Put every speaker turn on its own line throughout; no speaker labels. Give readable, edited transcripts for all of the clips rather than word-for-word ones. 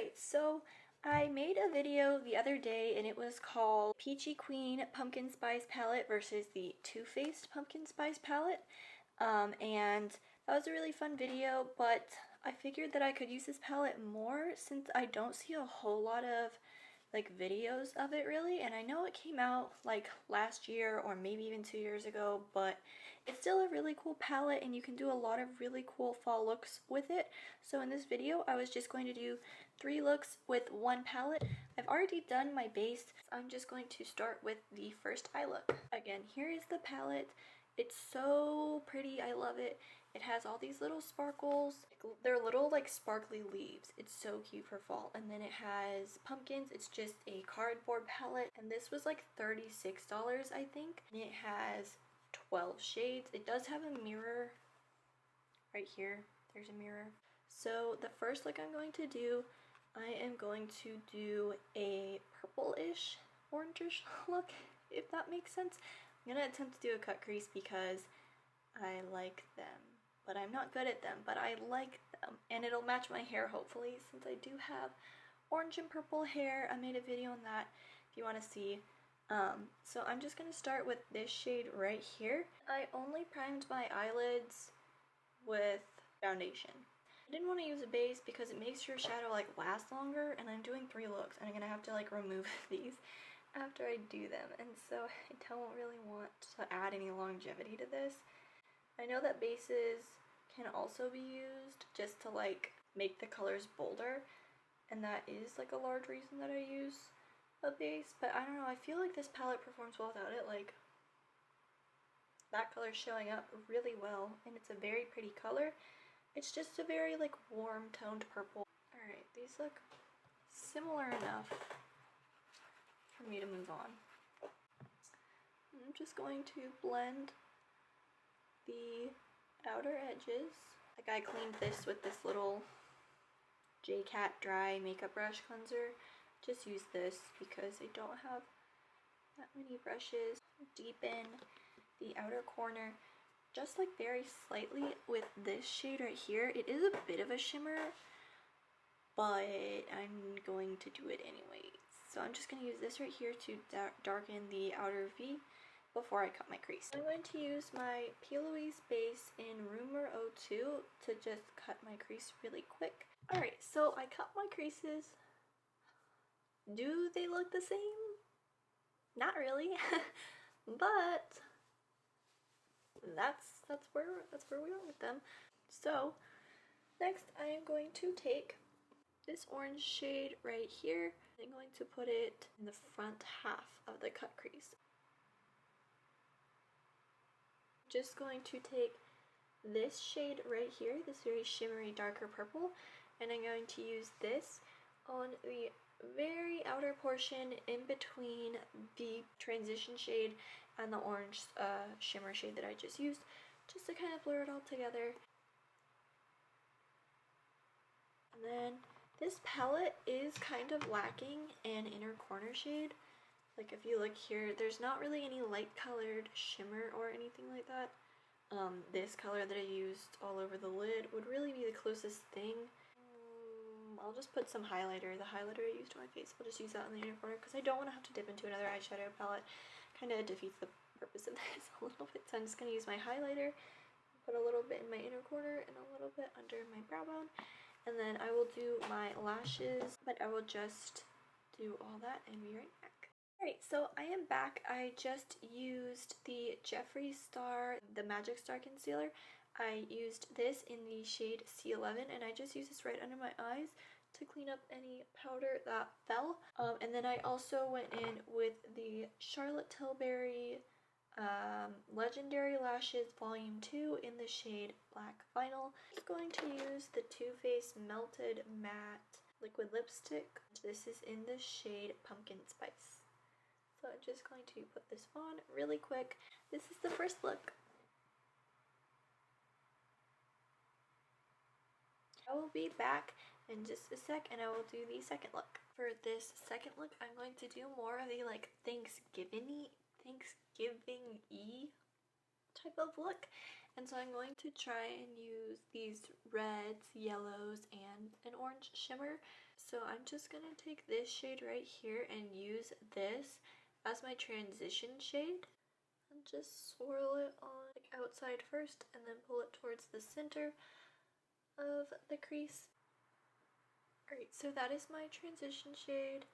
Alright, so I made a video the other day and it was called Peachy Queen Pumpkin Spice Palette versus the Too Faced Pumpkin Spice Palette. And that was a really fun video, but I figured that I could use this palette more since I don't see a whole lot of like videos of it really, and I know it came out like last year or maybe even 2 years ago, but it's still a really cool palette and you can do a lot of really cool fall looks with it. So in this video I was just going to do 3 looks with one palette. I've already done my base. I'm just going to start with the first eye look. Again, here is the palette. It's so pretty, I love it. It has all these little sparkles. They're little like sparkly leaves. It's so cute for fall. And then it has pumpkins. It's just a cardboard palette. And this was like $36, I think. And it has 12 shades. It does have a mirror right here. There's a mirror. So the first look I'm going to do, I am going to do a purple-ish, orange-ish look, if that makes sense. I'm gonna attempt to do a cut crease because I like them, but I'm not good at them, but I like them, and it'll match my hair hopefully since I do have orange and purple hair. I made a video on that if you want to see. So I'm just gonna start with this shade right here. I only primed my eyelids with foundation. I didn't want to use a base because it makes your shadow like last longer, and I'm doing 3 looks and I'm gonna have to like remove these after I do them, and so I don't really want to add any longevity to this. I know that bases can also be used just to like make the colors bolder, and that is like a large reason that I use a base, but I don't know, I feel like this palette performs well without it. Like that color's showing up really well and it's a very pretty color. It's just a very like warm toned purple. Alright, these look similar enough for me to move on. I'm just going to blend the outer edges. Like I cleaned this with this little J-Cat dry makeup brush cleanser. Just use this because I don't have that many brushes. Deepen the outer corner just like very slightly with this shade right here. It is a bit of a shimmer, but I'm going to do it anyway. So I'm just going to use this right here to darken the outer V before I cut my crease. I'm going to use my P. Louise base in Rumor 02 to just cut my crease really quick. Alright, so I cut my creases. Do they look the same? Not really, but that's where we are with them. So next I am going to take this orange shade right here. I'm going to put it in the front half of the cut crease. Just going to take this shade right here, this very shimmery darker purple, and I'm going to use this on the very outer portion in between the transition shade and the orange shimmer shade that I just used, just to kind of blur it all together. And then this palette is kind of lacking an inner corner shade. Like if you look here, there's not really any light colored shimmer or anything like that. This color that I used all over the lid would really be the closest thing. I'll just put some highlighter. The highlighter I used on my face, I'll just use that in the inner corner because I don't want to have to dip into another eyeshadow palette. Kind of defeats the purpose of this a little bit. So I'm just going to use my highlighter, put a little bit in my inner corner and a little bit under my brow bone. And then I will do my lashes, but I will just do all that and be right back. Alright, so I am back. I just used the Jeffree Star, the Magic Star Concealer. I used this in the shade C11, and I just used this right under my eyes to clean up any powder that fell. And then I also went in with the Charlotte Tilbury Legendary Lashes Volume 2 in the shade Black Vinyl. I'm just going to use the Too Faced Melted Matte Liquid Lipstick. This is in the shade Pumpkin Spice. So I'm just going to put this on really quick. This is the first look. I will be back in just a sec and I will do the second look. For this second look, I'm going to do more of the like Thanksgiving-y type of look. And so I'm going to try and use these reds, yellows, and an orange shimmer. So I'm just going to take this shade right here and use this as my transition shade. And just swirl it on the outside first and then pull it towards the center of the crease. Alright, so that is my transition shade.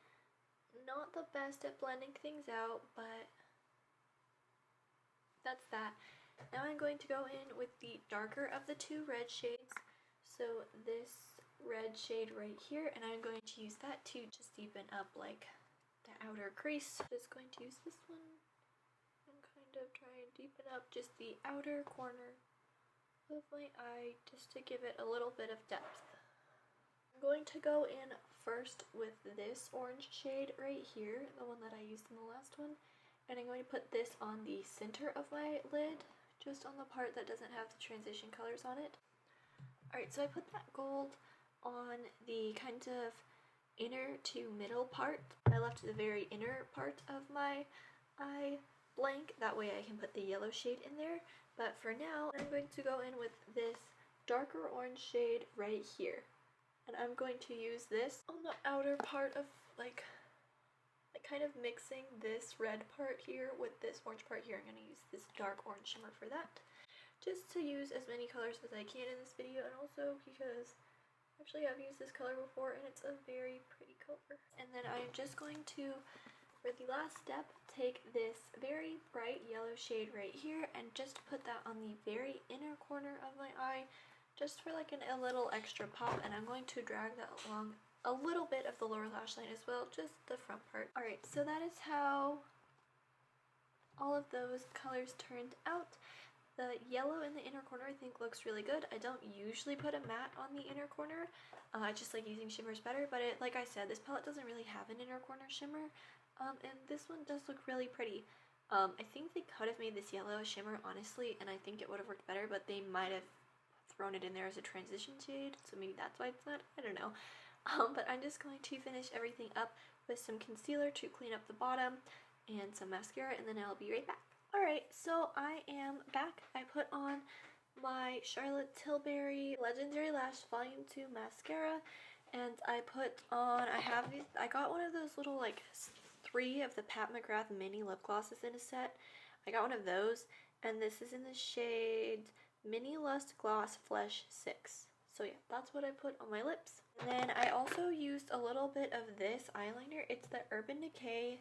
Not the best at blending things out, but that's that. Now I'm going to go in with the darker of the two red shades. So this red shade right here, and I'm going to use that to just deepen up like the outer crease. Just going to use this one and kind of try and deepen up just the outer corner of my eye just to give it a little bit of depth. I'm going to go in first with this orange shade right here, the one that I used in the last one, and I'm going to put this on the center of my lid, just on the part that doesn't have the transition colors on it. Alright, so I put that gold on the kind of inner to middle part. I left the very inner part of my eye blank, that way I can put the yellow shade in there. But for now, I'm going to go in with this darker orange shade right here. And I'm going to use this on the outer part of like kind of mixing this red part here with this orange part here. I'm going to use this dark orange shimmer for that. Just to use as many colors as I can in this video, and also because actually I've used this color before and it's a very pretty color. And then I'm just going to, for the last step, take this very bright yellow shade right here and just put that on the very inner corner of my eye, just for like a little extra pop, and I'm going to drag that along a little bit of the lower lash line as well, just the front part. Alright, so that is how all of those colors turned out. The yellow in the inner corner I think looks really good. I don't usually put a matte on the inner corner. I just like using shimmers better, but like I said, this palette doesn't really have an inner corner shimmer. And this one does look really pretty. I think they could have made this yellow shimmer, honestly, and I think it would have worked better, but they might have thrown it in there as a transition shade, so maybe that's why it's not. I don't know. But I'm just going to finish everything up with some concealer to clean up the bottom and some mascara, and then I'll be right back. Alright, so I am back. I put on my Charlotte Tilbury Legendary Lash Volume 2 mascara, and I put on, I got one of those little like 3 of the Pat McGrath mini lip glosses in a set. I got one of those, and this is in the shade Mini Lust Gloss Flesh 6. So yeah, that's what I put on my lips. And then I also used a little bit of this eyeliner. It's the Urban Decay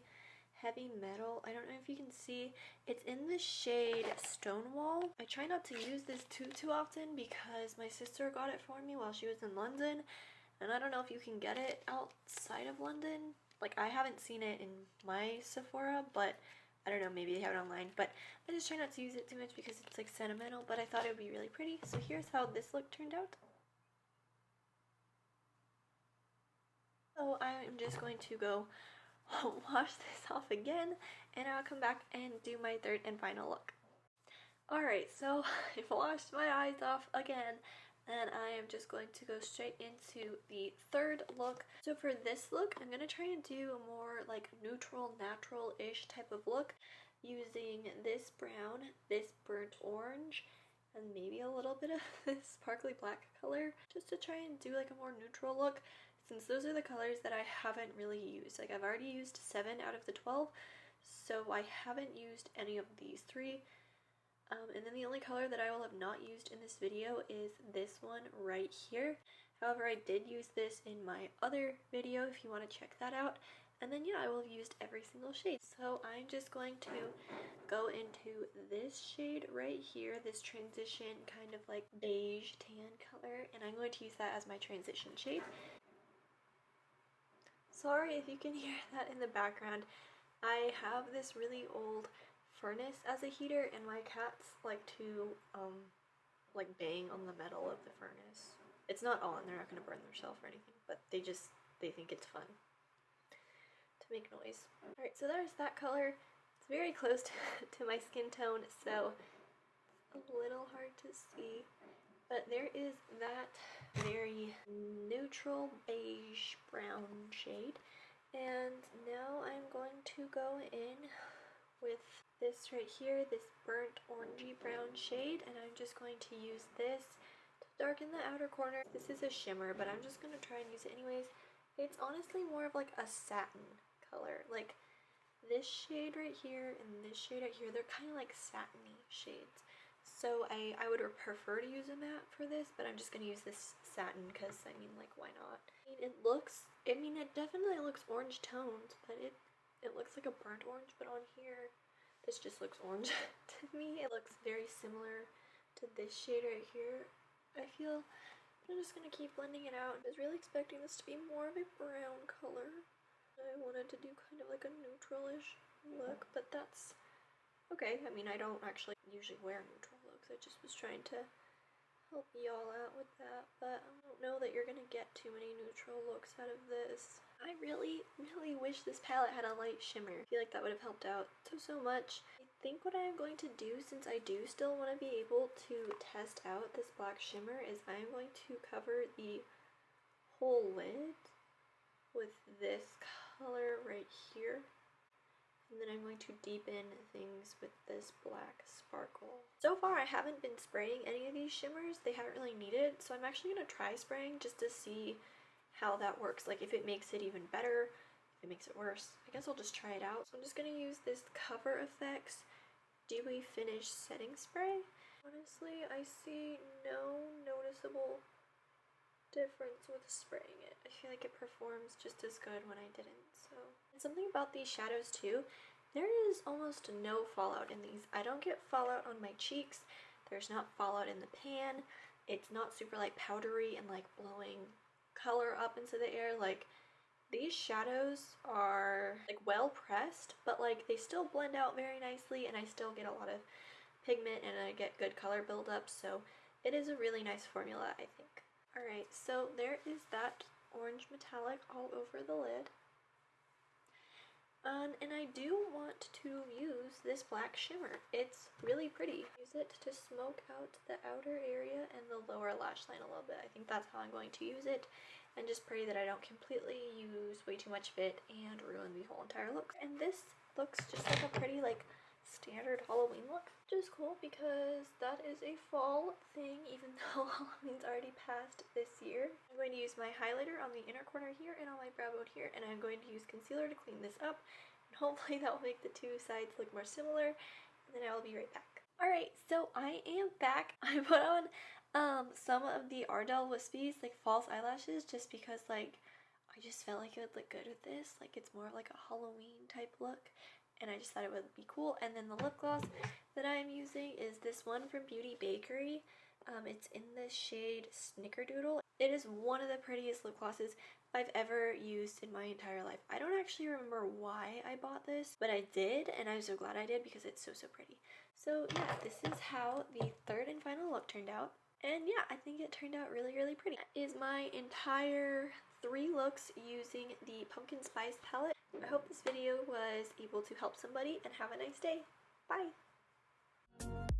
Heavy Metal. I don't know if you can see. It's in the shade Stonewall. I try not to use this too often because my sister got it for me while she was in London. And I don't know if you can get it outside of London. Like, I haven't seen it in my Sephora, but I don't know, maybe they have it online. But I just try not to use it too much because it's like sentimental, but I thought it would be really pretty. So here's how this look turned out. So I'm just going to go wash this off again, and I'll come back and do my third and final look. Alright, so I've washed my eyes off again, and I am just going to go straight into the third look. So for this look, I'm going to try and do a more like neutral, natural-ish type of look using this brown, this burnt orange, and maybe a little bit of this sparkly black color, just to try and do like a more neutral look, since those are the colors that I haven't really used. Like, I've already used 7 out of the 12, so I haven't used any of these 3. And then the only color that I will have not used in this video is this one right here. However, I did use this in my other video if you want to check that out. And then yeah, I will have used every single shade. So I'm just going to go into this shade right here, this transition kind of like beige tan color, and I'm going to use that as my transition shade. Sorry if you can hear that in the background. I have this really old furnace as a heater, and my cats like to like bang on the metal of the furnace. It's not on, they're not going to burn themselves or anything, but they think it's fun to make noise. Alright, so there's that color. It's very close to my skin tone, so it's a little hard to see. But there is that very neutral beige brown shade. And now I'm going to go in with this right here, this burnt orangey brown shade, and I'm just going to use this to darken the outer corner. This is a shimmer, but I'm just going to try and use it anyways. It's honestly more of like a satin color. Like this shade right here and this shade right here, they're kind of like satiny shades. So I would prefer to use a matte for this, but I'm just going to use this satin because, I mean, like, why not? It definitely looks orange toned, but it looks like a burnt orange, but on here, this just looks orange to me. It looks very similar to this shade right here, I feel. But I'm just going to keep blending it out. I was really expecting this to be more of a brown color. I wanted to do kind of like a neutral-ish look, but that's okay. I mean, I don't actually usually wear neutral looks. I just was trying to help y'all out with that, but I don't know that you're gonna get too many neutral looks out of this. I really, really wish this palette had a light shimmer. I feel like that would have helped out so much. I think what I'm going to do, since I do still want to be able to test out this black shimmer, is I'm going to cover the whole lid with this color right here. And then I'm going to deepen things with this black sparkle. So far I haven't been spraying any of these shimmers. They haven't really needed it, so I'm actually going to try spraying just to see how that works. Like if it makes it even better, if it makes it worse. I guess I'll just try it out. So I'm just going to use this Cover FX Dewy Finish Setting Spray. Honestly, I see no noticeable difference with spraying it. I feel like it performs just as good when I didn't. So, and something about these shadows too, there is almost no fallout in these. I don't get fallout on my cheeks. There's not fallout in the pan. It's not super like powdery and like blowing color up into the air. Like these shadows are like well pressed, but like they still blend out very nicely, and I still get a lot of pigment and I get good color buildup. So it is a really nice formula, I think. Alright, so there is that orange metallic all over the lid. And I do want to use this black shimmer. It's really pretty. Use it to smoke out the outer area and the lower lash line a little bit. I think that's how I'm going to use it. And just pray that I don't completely use way too much of it and ruin the whole entire look. And this looks just like a pretty like standard Halloween look, which is cool because that is a fall thing, even though Halloween's already passed this year. I'm going to use my highlighter on the inner corner here and on my brow bone here, and I'm going to use concealer to clean this up, and hopefully that will make the two sides look more similar, and then I will be right back. Alright, so I am back. I put on some of the Ardell Wispies, like false eyelashes, just because like I just felt like it would look good with this. Like it's more of like a Halloween type look, and I just thought it would be cool. And then the lip gloss that I'm using is this one from Beauty Bakery. It's in the shade Snickerdoodle. It is one of the prettiest lip glosses I've ever used in my entire life. I don't actually remember why I bought this, but I did, and I'm so glad I did because it's so pretty. So yeah, this is how the third and final look turned out. And yeah, I think it turned out really pretty. That is my entire 3 looks using the Pumpkin Spice palette. I hope this video was able to help somebody, and have a nice day. Bye!